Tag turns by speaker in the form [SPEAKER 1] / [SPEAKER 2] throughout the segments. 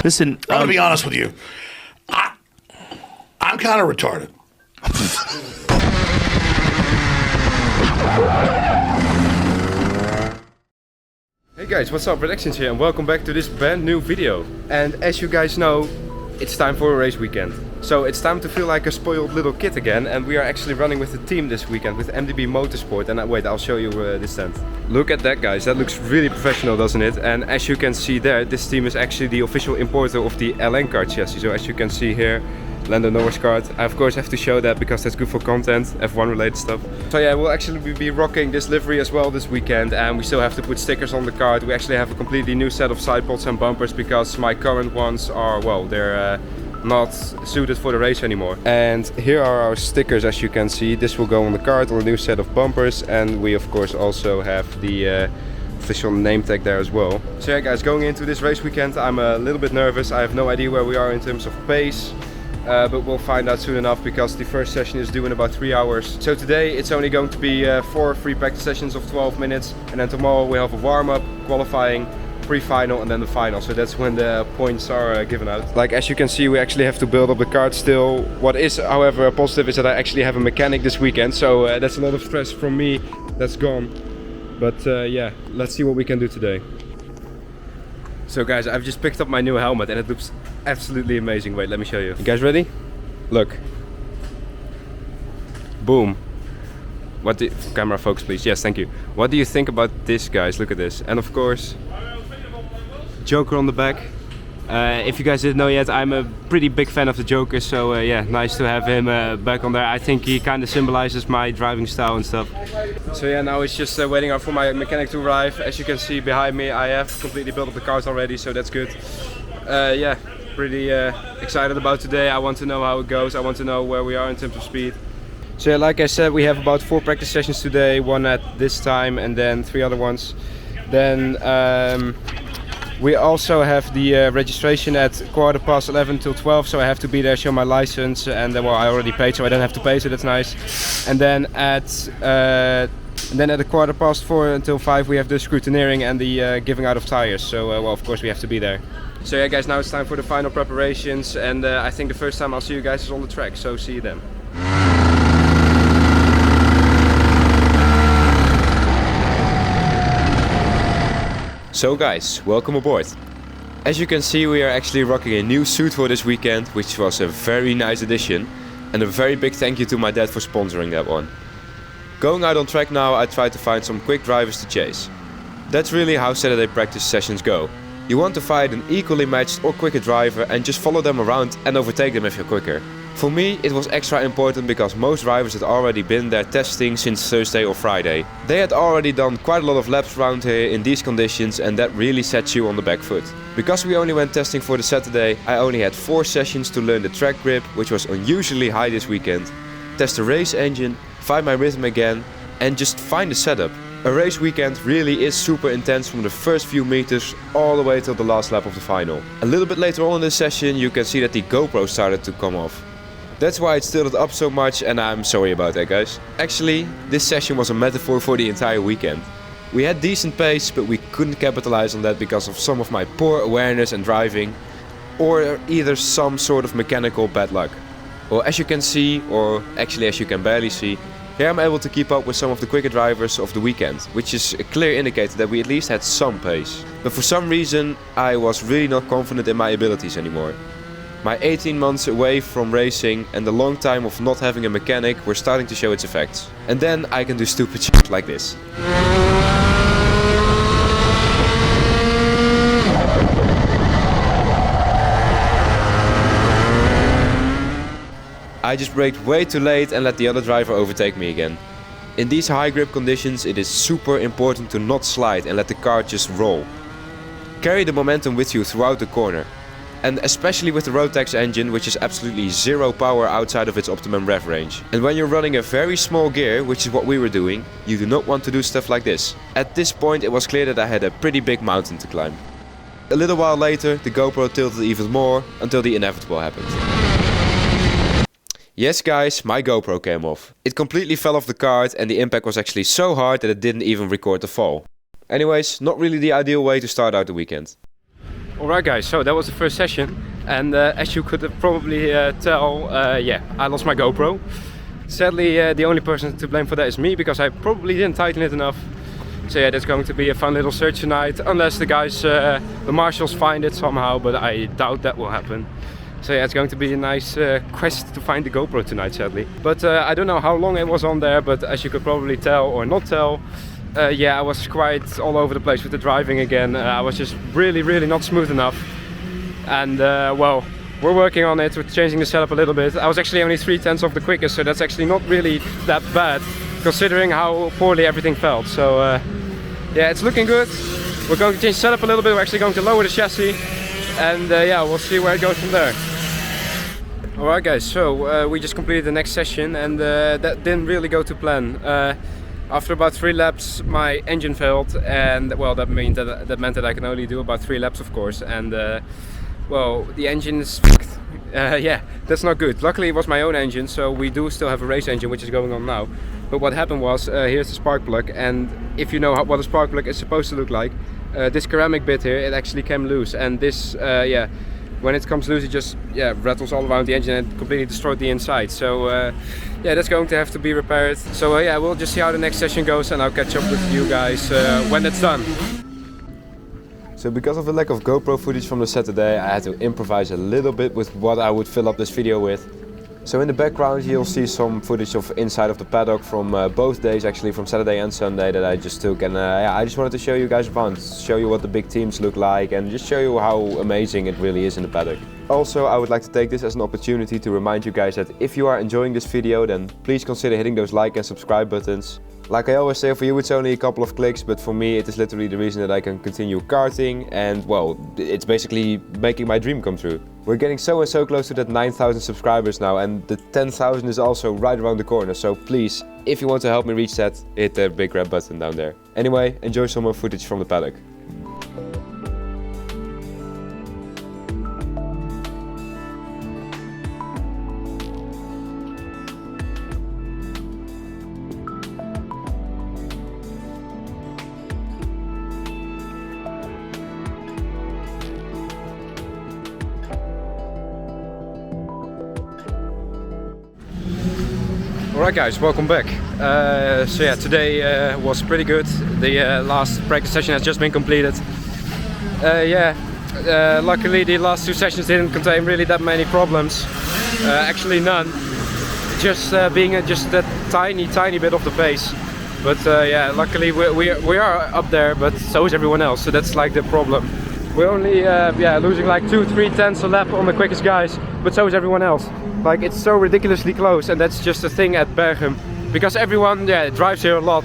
[SPEAKER 1] Listen,
[SPEAKER 2] I'm gonna be honest with you. I'm kind of retarded.
[SPEAKER 3] Hey guys, what's up? Rotax here and welcome back to this brand new video. And as you guys know, it's time for a race weekend. So it's time to feel like a spoiled little kid again, and we are actually running with the team this weekend with MDB Motorsport. And wait, I'll show you this tent. Look at that, guys, that looks really professional, doesn't it? And as you can see there, this team is actually the official importer of the kart chassis. So as you can see here, Lando Norris kart. I of course have to show that because that's good for content, F1 related stuff. So yeah, we'll actually be rocking this livery as well this weekend, and we still have to put stickers on the kart. We actually have a completely new set of side pods and bumpers because my current ones are, well, they're not suited for the race anymore. And here are our stickers, as you can see. This will go on the kart on a new set of bumpers, and we of course also have the official name tag there as well. So yeah guys, going into this race weekend, I'm a little bit nervous. I have no idea where we are in terms of pace. But we'll find out soon enough because the first session is due in about 3 hours. So today it's only going to be 4 free practice sessions of 12 minutes, and then tomorrow we have a warm-up, qualifying, pre-final, and then the final. So that's when the points are given out. Like as you can see, we actually have to build up the kart still. What is however positive is that I actually have a mechanic this weekend, so that's a lot of stress from me that's gone. But yeah, let's see what we can do today. So guys, I've just picked up my new helmet and it looks absolutely amazing. Wait, let me show you. You guys ready? Look. Boom. What do camera focus please? Yes, thank you. What do you think about this, guys? Look at this. And of course, Joker on the back. If you guys didn't know yet, I'm a pretty big fan of the Joker, so yeah, nice to have him back on there. I think he kind of symbolizes my driving style and stuff. So yeah, now it's just waiting out for my mechanic to arrive. As you can see behind me, I have completely built up the kart already, so that's good. Yeah, pretty excited about today. I want to know how it goes. I want to know where we are in terms of speed. So yeah, like I said, we have about 4 practice sessions today, 1 at this time and then 3 other ones. Then we also have the registration at 11:15 till 12, so I have to be there, show my license, and well, I already paid, so I don't have to pay, so that's nice. And then at 4:15 until 5 we have the scrutineering and the giving out of tires. So well, of course we have to be there. So yeah, guys, now it's time for the final preparations, and I think the first time I'll see you guys is on the track. So see you then. So guys, welcome aboard. As you can see, we are actually rocking a new suit for this weekend, which was a very nice addition, and a very big thank you to my dad for sponsoring that one. Going out on track now, I try to find some quick drivers to chase. That's really how Saturday practice sessions go. You want to find an equally matched or quicker driver and just follow them around and overtake them if you're quicker. For me, it was extra important because most drivers had already been there testing since Thursday or Friday. They had already done quite a lot of laps around here in these conditions, and that really sets you on the back foot. Because we only went testing for the Saturday, I only had 4 sessions to learn the track grip, which was unusually high this weekend, test the race engine, find my rhythm again, and just find the setup. A race weekend really is super intense from the first few meters all the way till the last lap of the final. A little bit later on in the session you can see that the GoPro started to come off. That's why it tilted up so much, and I'm sorry about that, guys. Actually, this session was a metaphor for the entire weekend. We had decent pace, but we couldn't capitalize on that because of some of my poor awareness and driving, or either some sort of mechanical bad luck. Well, as you can see, or actually as you can barely see, here I'm able to keep up with some of the quicker drivers of the weekend, which is a clear indicator that we at least had some pace. But for some reason, I was really not confident in my abilities anymore. My 18 months away from racing and the long time of not having a mechanic were starting to show its effects. And then I can do stupid shit like this. I just braked way too late and let the other driver overtake me again. In these high grip conditions it is super important to not slide and let the car just roll. Carry the momentum with you throughout the corner. And especially with the Rotax engine, which is absolutely zero power outside of its optimum rev range. And when you're running a very small gear, which is what we were doing, you do not want to do stuff like this. At this point it was clear that I had a pretty big mountain to climb. A little while later the GoPro tilted even more until the inevitable happened. Yes guys, my GoPro came off. It completely fell off the kart and the impact was actually so hard that it didn't even record the fall. Anyways, not really the ideal way to start out the weekend.
[SPEAKER 1] Alright guys, so that was the first session, and as you could probably tell, yeah, I lost my GoPro. Sadly, the only person to blame for that is me, because I probably didn't tighten it enough. So yeah, that's going to be a fun little search tonight, unless the guys, the marshals find it somehow, but I doubt that will happen. So yeah, it's going to be a nice quest to find the GoPro tonight, sadly. But I don't know how long it was on there, but as you could probably tell or not tell, yeah, I was quite all over the place with the driving again. I was just really not smooth enough. And well, we're working on it, we're changing the setup a little bit. I was actually only 3/10 of the quickest, so that's actually not really that bad, considering how poorly everything felt. So yeah, it's looking good. We're going to change the setup a little bit. We're actually going to lower the chassis, and yeah, we'll see where it goes from there. Alright guys, so we just completed the next session, and that didn't really go to plan. After about 3 laps my engine failed, and well, that meant that I can only do about 3 laps, of course, and well, the engine is fucked. Yeah, that's not good. Luckily it was my own engine, so we do still have a race engine which is going on now. But what happened was, here's the spark plug, and if you know what a spark plug is supposed to look like, this ceramic bit here, it actually came loose, and this, yeah, when it comes loose, it just rattles all around the engine and completely destroyed the inside. So yeah, that's going to have to be repaired. So yeah, we'll just see how the next session goes, and I'll catch up with you guys when it's done.
[SPEAKER 3] So because of the lack of GoPro footage from the Saturday, I had to improvise a little bit with what I would fill up this video with. So in the background you'll see some footage of inside of the paddock from both days, actually from Saturday and Sunday, that I just took, and yeah, I just wanted to show you guys around, show you what the big teams look like, and just show you how amazing it really is in the paddock. Also, I would like to take this as an opportunity to remind you guys that if you are enjoying this video, then please consider hitting those like and subscribe buttons. Like I always say, for you it's only a couple of clicks, but for me it is literally the reason that I can continue karting, and well, it's basically making my dream come true. We're getting so close to that 9,000 subscribers now, and the 10,000 is also right around the corner, so please, if you want to help me reach that, hit the big red button down there. Anyway, enjoy some more footage from the paddock.
[SPEAKER 1] Alright guys, welcome back. So yeah, today was pretty good. The last practice session has just been completed. Yeah, luckily the last 2 sessions didn't contain really that many problems. Actually none. Just being just that tiny bit off the pace. But yeah, luckily we are up there, but so is everyone else. So that's like the problem. We're only yeah, losing like 2-3 tenths a lap on the quickest guys, but so is everyone else. Like, it's so ridiculously close, and that's just a thing at Berghem, because everyone drives here a lot.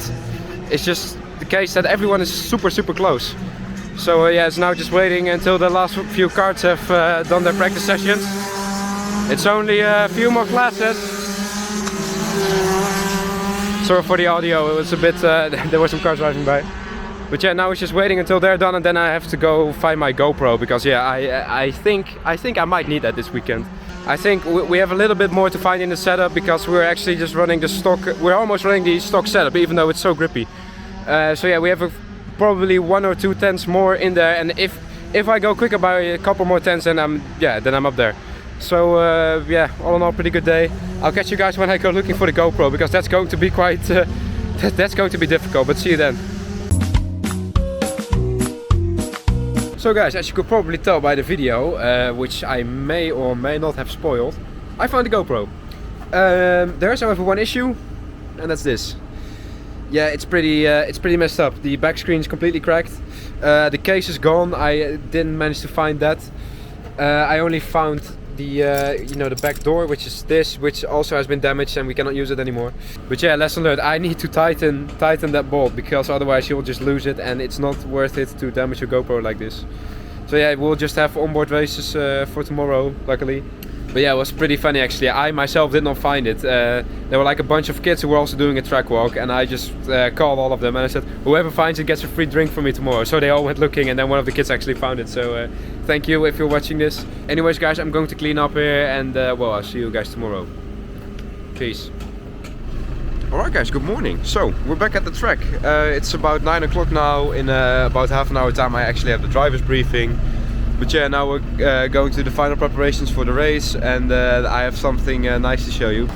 [SPEAKER 1] It's just the case that everyone is super close. So yeah, it's now just waiting until the last few karts have done their practice sessions. It's only a few more classes. Sorry for the audio, it was a bit there were some cars driving by. But yeah, now it's just waiting until they're done, and then I have to go find my GoPro, because yeah, I think I might need that this weekend. I think we have a little bit more to find in the setup, because we're actually just running the stock, we're almost running the stock setup, even though it's so grippy. So yeah, we have probably 1 or 2 tenths more in there, and if I go quicker by a couple more tenths, then I'm up there. So yeah, all in all, pretty good day. I'll catch you guys when I go looking for the GoPro, because that's going to be quite, that's going to be difficult, but see you then. So guys, as you could probably tell by the video, which I may or may not have spoiled, I found the GoPro. There is however one issue, and that's this. Yeah, it's pretty messed up. The back screen is completely cracked. The case is gone. I didn't manage to find that. I only found the you know, the back door, which is this, which also has been damaged, and we cannot use it anymore. But yeah, lesson learned. I need to tighten that bolt, because otherwise you'll just lose it, and it's not worth it to damage your GoPro like this. So yeah, we'll just have onboard races for tomorrow, luckily. But yeah, it was pretty funny actually. I myself did not find it. There were like a bunch of kids who were also doing a track walk, and I just called all of them and I said, whoever finds it gets a free drink from me tomorrow. So they all went looking, and then one of the kids actually found it. So thank you if you're watching this. Anyways guys, I'm going to clean up here, and well, I'll see you guys tomorrow. Peace. Alright guys, good morning. So, we're back at the track. It's about 9 o'clock now. In about half an hour time I actually have the driver's briefing. But yeah, now we're going to the final preparations for the race, and I have something nice to show you.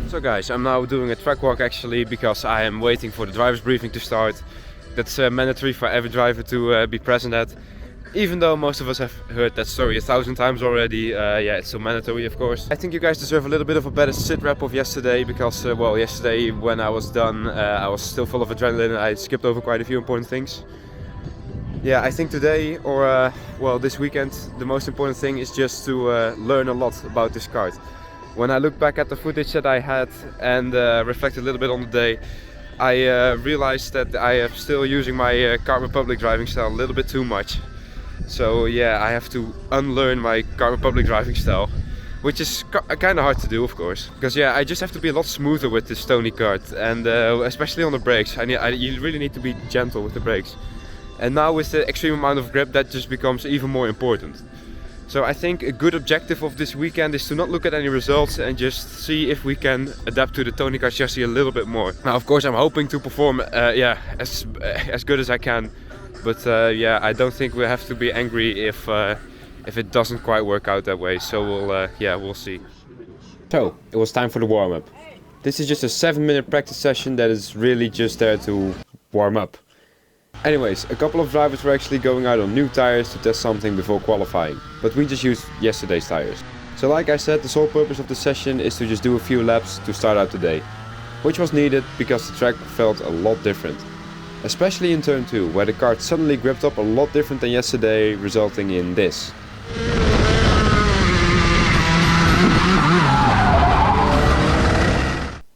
[SPEAKER 1] So guys, I'm now doing a track walk actually because I am waiting for the driver's briefing to start. That's mandatory for every driver to be present at. Even though most of us have heard that story 1,000 times already, yeah, it's still mandatory of course. I think you guys deserve a little bit of a better sit rep of yesterday because, well, yesterday when I was done, I was still full of adrenaline. I skipped over quite a few important things. Yeah, I think today, or well, this weekend, the most important thing is just to learn a lot about this kart. When I look back at the footage that I had and reflect a little bit on the day, I realized that I am still using my Kart Republic driving style a little bit too much. So yeah, I have to unlearn my Kart Republic driving style, which is kind of hard to do of course. Because yeah, I just have to be a lot smoother with this tonykart, and especially on the brakes. You really need to be gentle with the brakes. And now with the extreme amount of grip, that just becomes even more important. So I think a good objective of this weekend is to not look at any results and just see if we can adapt to the tonykart chassis a little bit more. Now of course I'm hoping to perform yeah, as good as I can, but yeah, I don't think we have to be angry if it doesn't quite work out that way. So we'll see. So it was time for the warm-up. This is just a 7-minute practice session that is really just there to warm up. Anyways, a couple of drivers were actually going out on new tires to test something before qualifying, but we just used yesterday's tires. So like I said, the sole purpose of the session is to just do a few laps to start out the day, which was needed because the track felt a lot different. Especially in turn 2, where the kart suddenly gripped up a lot different than yesterday, resulting in this.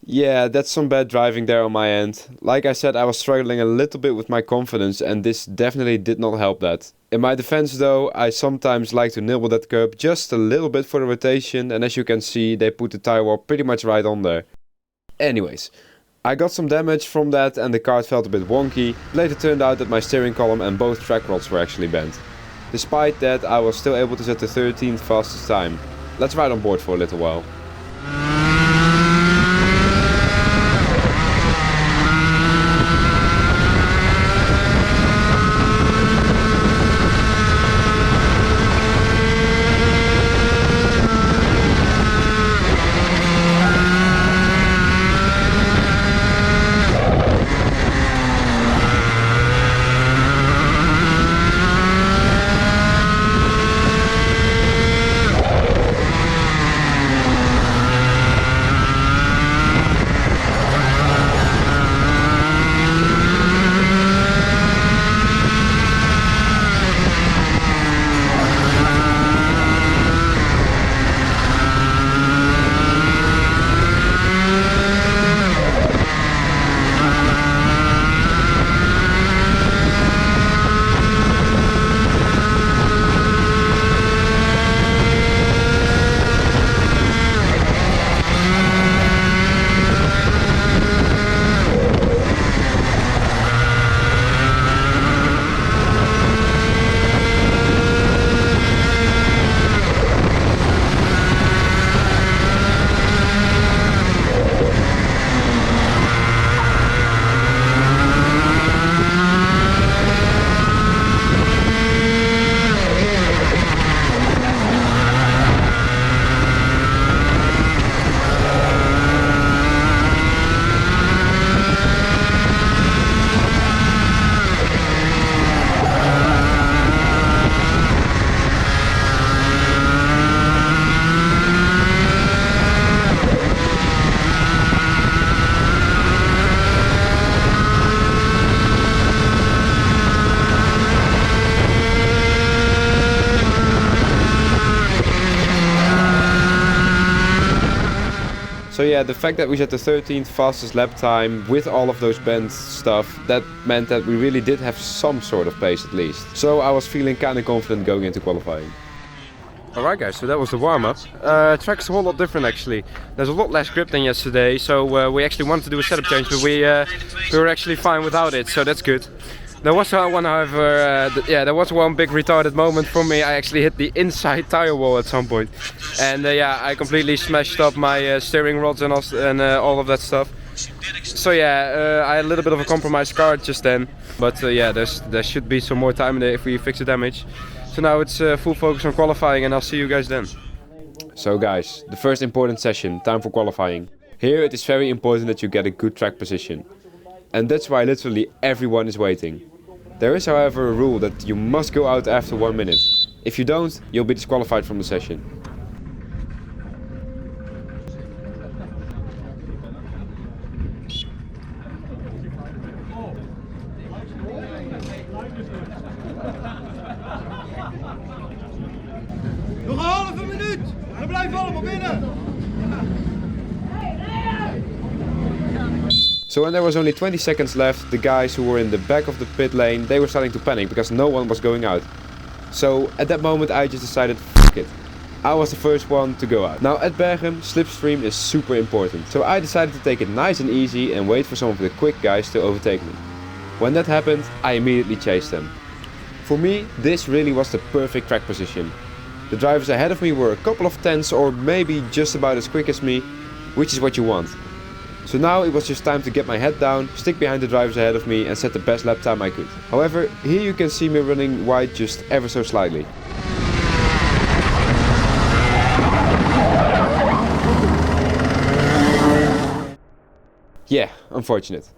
[SPEAKER 1] Yeah, that's some bad driving there on my end. Like I said, I was struggling a little bit with my confidence and this definitely did not help that. In my defense though, I sometimes like to nibble that curb just a little bit for the rotation, and as you can see, they put the tire wall pretty much right on there. Anyways, I got some damage from that and the kart felt a bit wonky. Later turned out that my steering column and both track rods were actually bent. Despite that, I was still able to set the 13th fastest time. Let's ride on board for a little while. So yeah, the fact that we set the 13th fastest lap time with all of those bent stuff, that meant that we really did have some sort of pace at least. So I was feeling kind of confident going into qualifying. Alright guys, so that was the warm-up. Track's a whole lot different actually. There's a lot less grip than yesterday, so we actually wanted to do a setup change, but we were actually fine without it, so that's good. There was one, however, yeah, there was one big retarded moment for me. I actually hit the inside tire wall at some point, and yeah, I completely smashed up my steering rods and all of that stuff. So yeah, I had a little bit of a compromised car just then, but yeah, there should be some more time in there if we fix the damage. So now it's full focus on qualifying, and I'll see you guys then.
[SPEAKER 3] So guys, the first important session, time for qualifying. Here it is very important that you get a good track position. And that's why literally everyone is waiting. There is however a rule that you must go out after 1 minute. If you don't, you'll be disqualified from the session.
[SPEAKER 2] Nog een halve minuut en dan blijven we allemaal binnen.
[SPEAKER 3] So when there was only 20 seconds left, the guys who were in the back of the pit lane, they were starting to panic because no one was going out. So at that moment I just decided, f*** it. I was the first one to go out. Now at Berghem, slipstream is super important. So I decided to take it nice and easy and wait for some of the quick guys to overtake me. When that happened, I immediately chased them. For me, this really was the perfect track position. The drivers ahead of me were a couple of tenths or maybe just about as quick as me, which is what you want. So now it was just time to get my head down, stick behind the drivers ahead of me and set the best lap time I could. However, here you can see me running wide just ever so slightly. Yeah, unfortunate.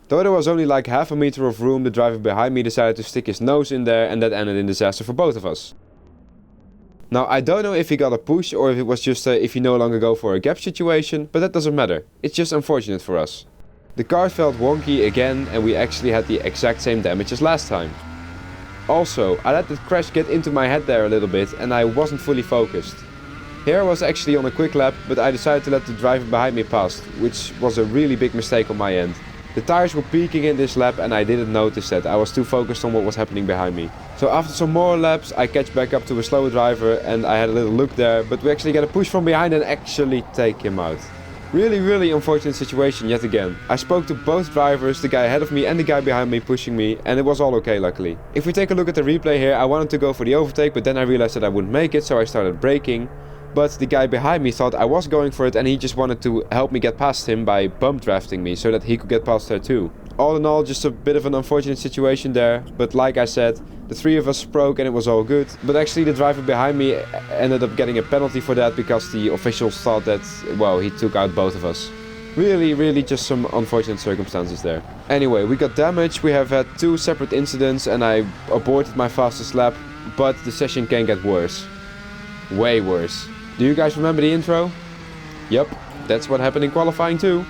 [SPEAKER 3] Though there was only like half a meter of room, the driver behind me decided to stick his nose in there and that ended in disaster for both of us. Now I don't know if he got a push or if it was just if he no longer go for a gap situation, but that doesn't matter. It's just unfortunate for us. The car felt wonky again and we actually had the exact same damage as last time. Also, I let the crash get into my head there a little bit and I wasn't fully focused. Here I was actually on a quick lap, but I decided to let the driver behind me pass, which was a really big mistake on my end. The tires were peaking in this lap and I didn't notice that. I was too focused on what was happening behind me. So after some more laps I catch back up to a slower driver and I had a little look there, but we actually get a push from behind and actually take him out. Really unfortunate situation yet again. I spoke to both drivers, the guy ahead of me and the guy behind me pushing me, and it was all okay luckily. If we take a look at the replay here, I wanted to go for the overtake, but then I realized that I wouldn't make it, so I started braking. But the guy behind me thought I was going for it and he just wanted to help me get past him by bump drafting me so that he could get past there too. All in all, just a bit of an unfortunate situation there, but like I said, the three of us broke and it was all good. But actually the driver behind me ended up getting a penalty for that because the officials thought that, well, he took out both of us. Really just some unfortunate circumstances there. Anyway, we got damaged, we have had 2 separate incidents and I aborted my fastest lap, but the session can get worse. Way worse. Do you guys remember the intro? Yup, that's what happened in qualifying too.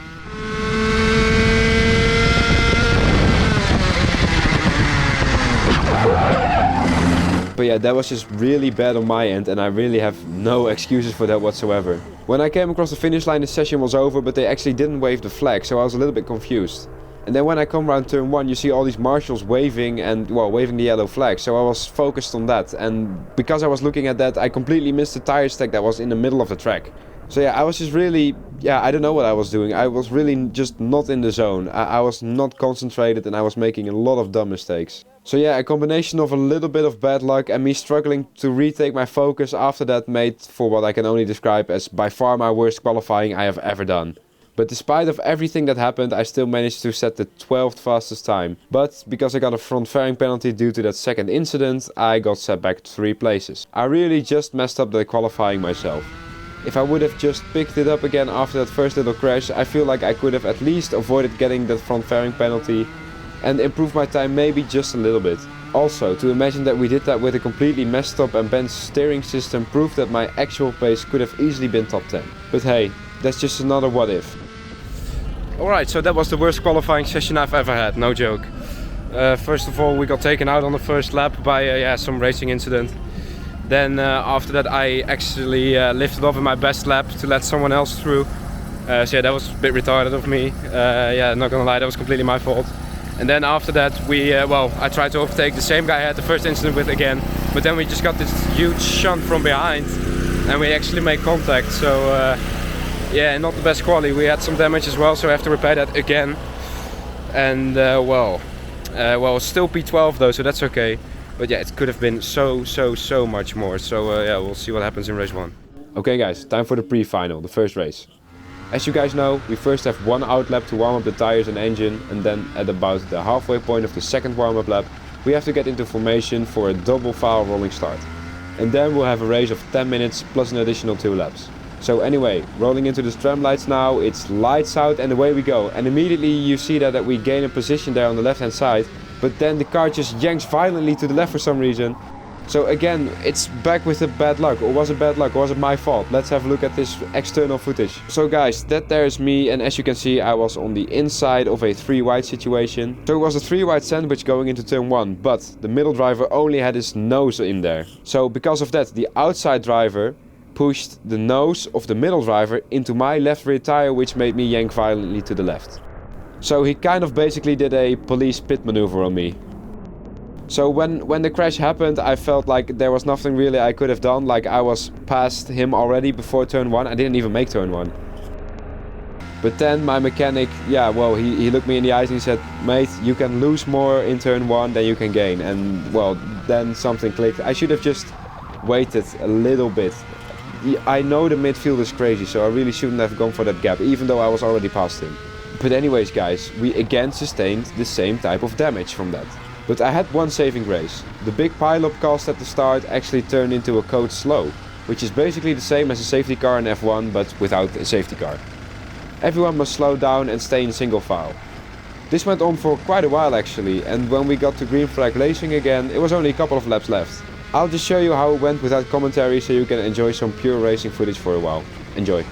[SPEAKER 3] But yeah, that was just really bad on my end and I really have no excuses for that whatsoever. When I came across the finish line, the session was over, but they actually didn't wave the flag, so I was a little bit confused. And then when I come around turn 1, you see all these marshals waving and, well, waving the yellow flag. So I was focused on that. And because I was looking at that, I completely missed the tire stack that was in the middle of the track. So yeah, I was just really, I don't know what I was doing. I was really just not in the zone. I was not concentrated and I was making a lot of dumb mistakes. So yeah, a combination of a little bit of bad luck and me struggling to retake my focus after that made for what I can only describe as by far my worst qualifying I have ever done. But despite of everything that happened, I still managed to set the 12th fastest time. But because I got a front fairing penalty due to that second incident, I got set back 3 places. I really just messed up the qualifying myself. If I would have just picked it up again after that first little crash, I feel like I could have at least avoided getting that front fairing penalty and improved my time maybe just a little bit. Also, to imagine that we did that with a completely messed up and bent steering system proved that my actual pace could have easily been top 10. But hey, that's just another what if.
[SPEAKER 1] Alright, so that was the worst qualifying session I've ever had, no joke. First of all, we got taken out on the first lap by some racing incident. Then after that I actually lifted off in my best lap to let someone else through. So yeah, that was a bit retarded of me. Yeah, not gonna lie, that was completely my fault. And then after that I tried to overtake the same guy I had the first incident with again. But then we just got this huge shunt from behind and we actually made contact. So yeah, not the best quality. We had some damage as well, so I have to repair that again. And Well, still P12 though, so that's okay. But yeah, it could have been so much more. So yeah, we'll see what happens in race 1.
[SPEAKER 3] Okay guys, time for the pre-final, the first race. As you guys know, we first have one out lap to warm up the tires and engine, and then at about the halfway point of the second warm-up lap, we have to get into formation for a double file rolling start. And then we'll have a race of 10 minutes plus an additional 2 laps. So anyway, rolling into the stram lights now, it's lights out and away we go. And immediately you see that we gain a position there on the left hand side, but then the car just yanks violently to the left for some reason. So again, it's back with the bad luck. Or was it bad luck? Or was it my fault? Let's have a look at this external footage. So guys, that there is me, and as you can see, I was on the inside of a 3 wide situation. So it was a 3 wide sandwich going into turn 1, but the middle driver only had his nose in there. So because of that, the outside driver pushed the nose of the middle driver into my left rear tire, which made me yank violently to the left. So he kind of basically did a police pit maneuver on me. So when the crash happened, I felt like there was nothing really I could have done. Like I was past him already before turn 1. I didn't even make turn 1. But then my mechanic, yeah, well, he looked me in the eyes and he said, mate, you can lose more in turn 1 than you can gain. And well, then something clicked. I should have just waited a little bit. I know the midfield is crazy, so I really shouldn't have gone for that gap, even though I was already past him. But anyways guys, we again sustained the same type of damage from that. But I had one saving grace. The big pile-up cost at the start actually turned into a code slow, which is basically the same as a safety car in F1 but without a safety car. Everyone must slow down and stay in single file. This went on for quite a while actually, and when we got to green flag racing again, it was only a couple of laps left. I'll just show you how it went without commentary so you can enjoy some pure racing footage for a while. Enjoy.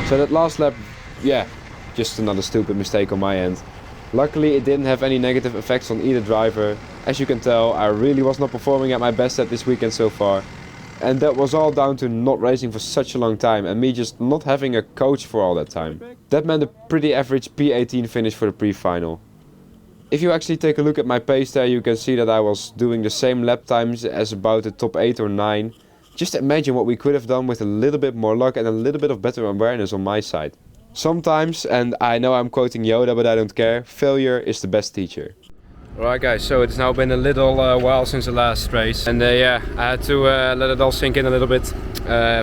[SPEAKER 3] So that last lap, yeah, just another stupid mistake on my end. Luckily it didn't have any negative effects on either driver. As you can tell, I really was not performing at my best at this weekend so far. And that was all down to not racing for such a long time and me just not having a coach for all that time. That meant a pretty average P18 finish for the pre-final. If you actually take a look at my pace there, you can see that I was doing the same lap times as about the top 8 or 9. Just imagine what we could have done with a little bit more luck and a little bit of better awareness on my side. Sometimes, and I know I'm quoting Yoda, but I don't care, failure is the best teacher.
[SPEAKER 1] Alright guys, so it's now been a little while since the last race, and yeah, I had to let it all sink in a little bit.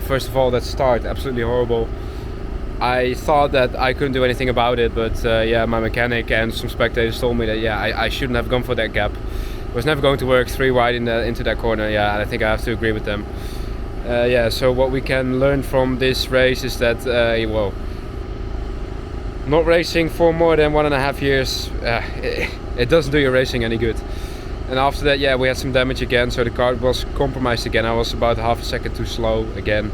[SPEAKER 1] First of all, that start, absolutely horrible. I thought that I couldn't do anything about it, but yeah, my mechanic and some spectators told me that yeah, I shouldn't have gone for that gap. It was never going to work 3 wide into that corner, yeah, and I think I have to agree with them. Yeah, so what we can learn from this race is that, well, not racing for more than 1.5 years, it doesn't do your racing any good. And after that, yeah, we had some damage again, so the kart was compromised again. I was about half a second too slow again.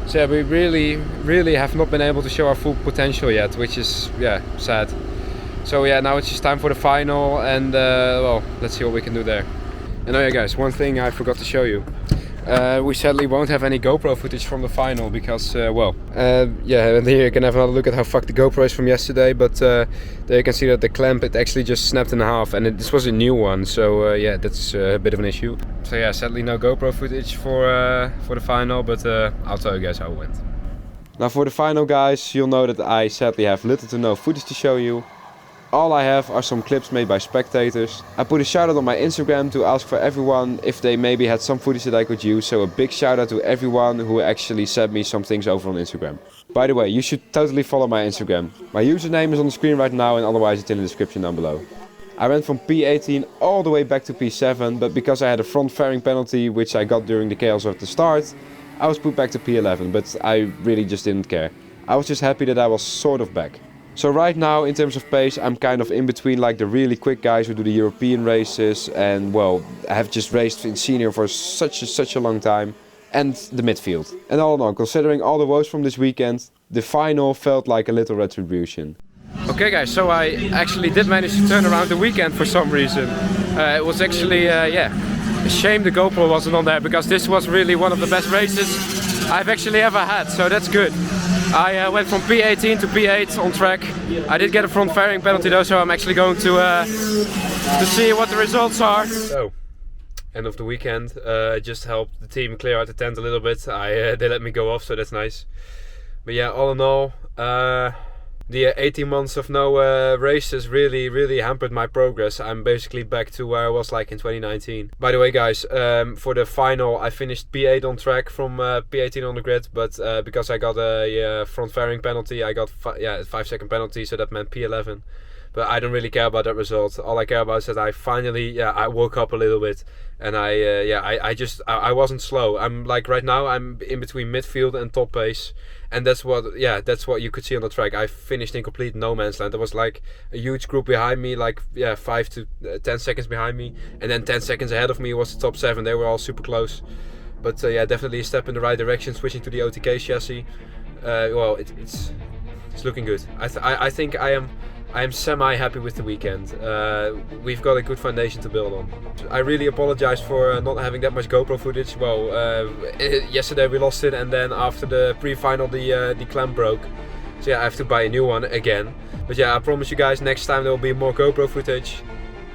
[SPEAKER 1] So yeah, we really have not been able to show our full potential yet, which is, yeah, sad. So yeah, now it's just time for the final, and well, let's see what we can do there. And oh yeah guys, one thing I forgot to show you. We sadly won't have any GoPro footage from the final because, well, yeah, and here you can have another look at how fucked the GoPro is from yesterday, but there you can see that the clamp, it actually just snapped in half, and this was a new one, so yeah, that's a bit of an issue. So yeah, sadly no GoPro footage for the final, but I'll tell you guys how it went. Now for the final guys, you'll know that I sadly have little to no footage to show you. All I have are some clips made by spectators. I put a shout out on my Instagram to ask for everyone if they maybe had some footage that I could use, so a big shout out to everyone who actually sent me some things over on Instagram. By the way, you should totally follow my Instagram. My username is on the screen right now, and otherwise it's in the description down below. I went from P18 all the way back to P7, but because I had a front fairing penalty which I got during the chaos of the start, I was put back to P11, but I really just didn't care. I was just happy that I was sort of back. So right now, in terms of pace, I'm kind of in between like the really quick guys who do the European races, and well, I have just raced in senior for such a long time, and the midfield. And all in all, considering all the woes from this weekend, the final felt like a little retribution. Okay guys, so I actually did manage to turn around the weekend for some reason. It was actually, yeah, a shame the GoPro wasn't on there, because this was really one of the best races I've actually ever had, so that's good. I went from P18 to P8 on track. I did get a front fairing penalty though, so I'm actually going to see what the results are. So, end of the weekend. I just helped the team clear out the tent a little bit. They let me go off, so that's nice. But yeah, all in all, the 18 months of no races really hampered my progress. I'm basically back to where I was like in 2019. By the way guys, for the final I finished P8 on track from P18 on the grid, but because I got a front fairing penalty, I got a 5-second penalty, so that meant P11. But I don't really care about that result. All I care about is that I finally, I woke up a little bit, and I wasn't slow. I'm like right now I'm in between midfield and top pace, and that's what you could see on the track. I finished in complete no man's land. There was like a huge group behind me, like 5 to 10 seconds behind me, and then 10 seconds ahead of me was the top 7. They were all super close. But yeah, definitely a step in the right direction. Switching to the OTK chassis, well, it's looking good. I think I am semi-happy with the weekend. We've got a good foundation to build on. I really apologize for not having that much GoPro footage. Well, yesterday we lost it, and then after the pre-final the clamp broke. So yeah, I have to buy a new one again. But yeah, I promise you guys, next time there will be more GoPro footage.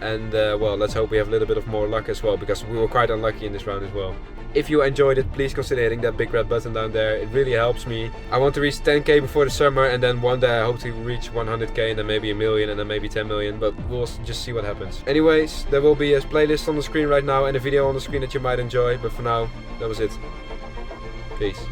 [SPEAKER 1] And well, let's hope we have a little bit of more luck as well, because we were quite unlucky in this round as well. If you enjoyed it, please consider hitting that big red button down there. It really helps me. I want to reach 10k before the summer, and then one day I hope to reach 100k, and then maybe 1 million, and then maybe 10 million, but we'll just see what happens. Anyways, there will be a playlist on the screen right now and a video on the screen that you might enjoy, but for now, that was it. Peace.